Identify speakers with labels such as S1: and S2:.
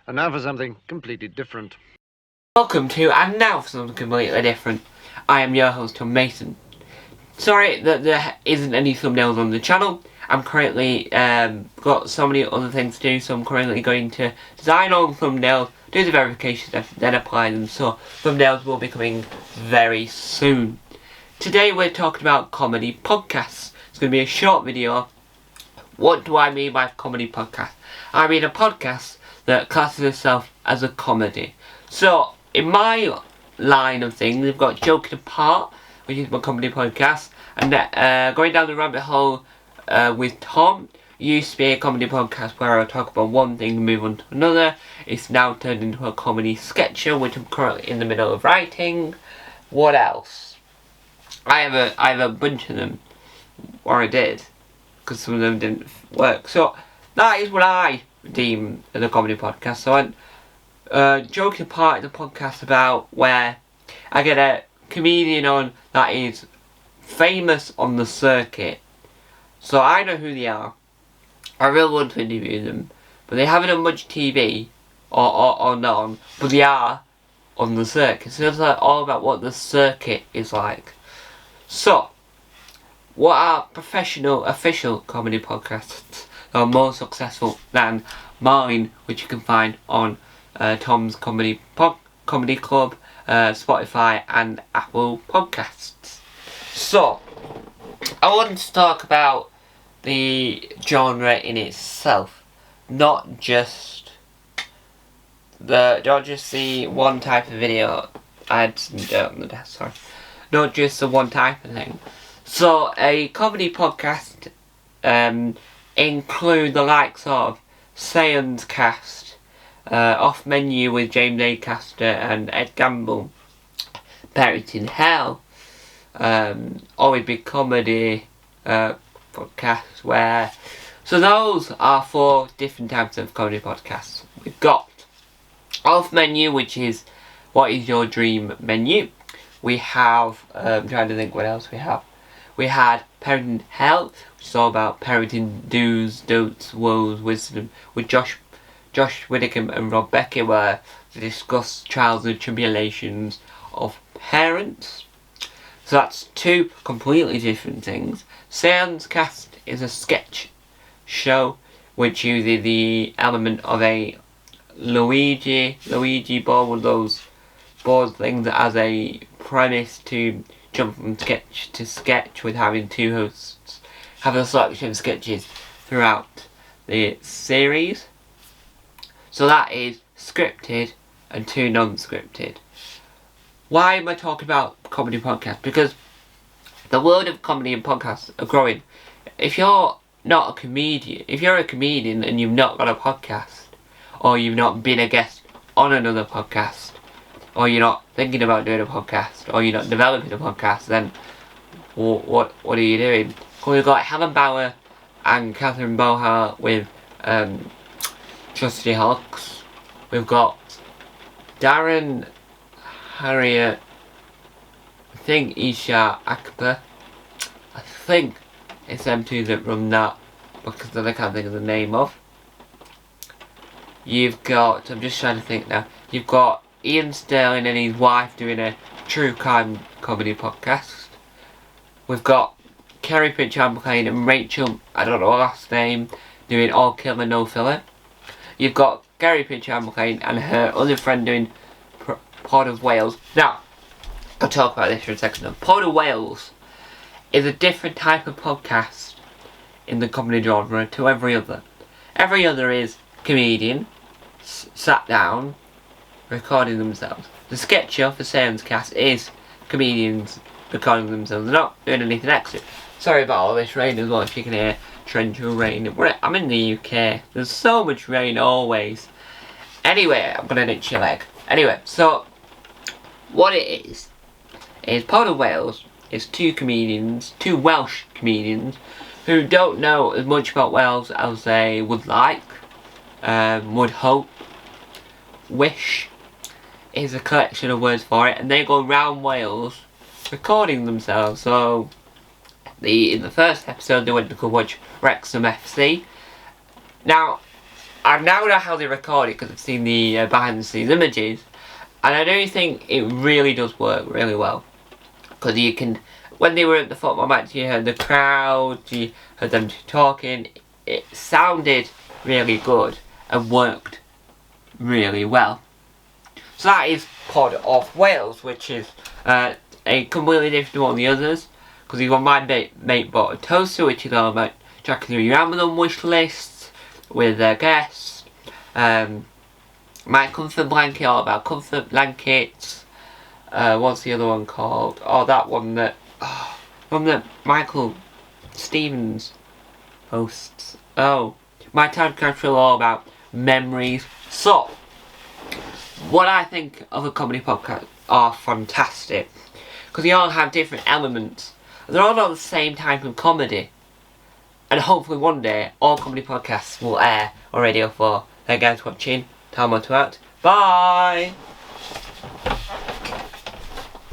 S1: And now for something completely different.
S2: Welcome to And Now for Something Completely Different. I am your host, Tom Mason. Sorry that there isn't any thumbnails on the channel. I'm currently got so many other things to do, so I'm currently going to design all the thumbnails, do the verification, then apply them, so thumbnails will be coming very soon. Today we're talking about comedy podcasts. It's going to be a short video. What do I mean by comedy podcast? I mean a podcast that classes itself as a comedy. So, in my line of things, we've got Joking Apart, which is my comedy podcast, and going down the rabbit hole with Tom used to be a comedy podcast where I talk about one thing and move on to another. It's now turned into a comedy sketch show, which I'm currently in the middle of writing. What else? I have a bunch of them, or I did, because some of them didn't work. So that is what I deem as a comedy podcast. So Joking Apart is a podcast about where I get a comedian on that is famous on the circuit. So I know who they are. I really want to interview them, but they haven't done much TV or none, but they are on the circuit. So it's like all about what the circuit is like. So, what are professional, official comedy podcasts that are more successful than mine, which you can find on Tom's Comedy Club, Spotify and Apple Podcasts. So, I want to talk about the genre in itself, not just the one type of video. I had some dirt on the desk, sorry. Not just the one type of thing. So, a comedy podcast include the likes of Seance Cast, Off Menu with James Acaster and Ed Gamble, Parenting Hell, Always Big Comedy podcasts where... So those are 4 different types of comedy podcasts. We've got Off Menu, which is What is Your Dream Menu? We have, I'm trying to think what else we have. We had Parenting Hell, which is all about parenting do's, don'ts, woes, wisdom, with Josh Widdicombe and Rob Beckett, where they discuss trials and tribulations of parents. So that's 2 completely different things. Seance Cast is a sketch show which uses the element of a Luigi board, one of those board things as a premise to jump from sketch to sketch, with having 2 hosts have a selection of sketches throughout the series. So that is scripted and 2 non-scripted. Why am I talking about comedy podcasts? Because the world of comedy and podcasts are growing. If you're not a comedian, if you're a comedian and you've not got a podcast, or you've not been a guest on another podcast, or you're not thinking about doing a podcast, or you're not developing a podcast, then what are you doing? Well, we've got Helen Bauer and Catherine Bohar with Trusty Hawks. We've got Darren Harriet, I think Isha Akbar. I think it's them 2 that run that, because I can't think of the name of. You've got, I'm just trying to think now, you've got Ian Sterling and his wife doing a true crime comedy podcast. We've got Kerry Pritchard McLean and Rachel, I don't know her last name, doing All Killer No Filler. You've got Kerry Pritchard McLean and her other friend doing Port of Wales. Now, I'll talk about this for a second now. Port of Wales is a different type of podcast in the comedy genre to every other. Every other is comedian sat down recording themselves. The sketch show for Seance Cast is comedians recording themselves. They're not doing anything extra. Sorry about all this rain as well, if you can hear torrential rain. I'm in the UK. There's so much rain always. Anyway, I'm gonna itch your leg. Anyway, so what it is Port of Wales is 2 Welsh comedians who don't know as much about Wales as they would like, would hope, wish is a collection of words for it, and they go around Wales recording themselves. So in the first episode they went to go watch Wrexham FC. Now I now know how they record it because I've seen the behind the scenes images, and I do think it really does work really well. Because you can, when they were at the football match, you heard the crowd, you heard them talking. It sounded really good and worked really well. So that is Pod of Wales, which is a completely different one than the others. Because you've got My Mate Bought a Toaster, which is all about tracking through your Amazon wish lists with guests. My Comfort Blanket, all about comfort blankets. What's the other one called? Oh, that one that from the Michael Stevens hosts. Oh, My Time Capsule, all about memories. So, what I think of a comedy podcast are fantastic because they all have different elements. They're all not the same type of comedy. And hopefully one day, all comedy podcasts will air on Radio 4. Thank you guys for watching. Time on to act. Bye!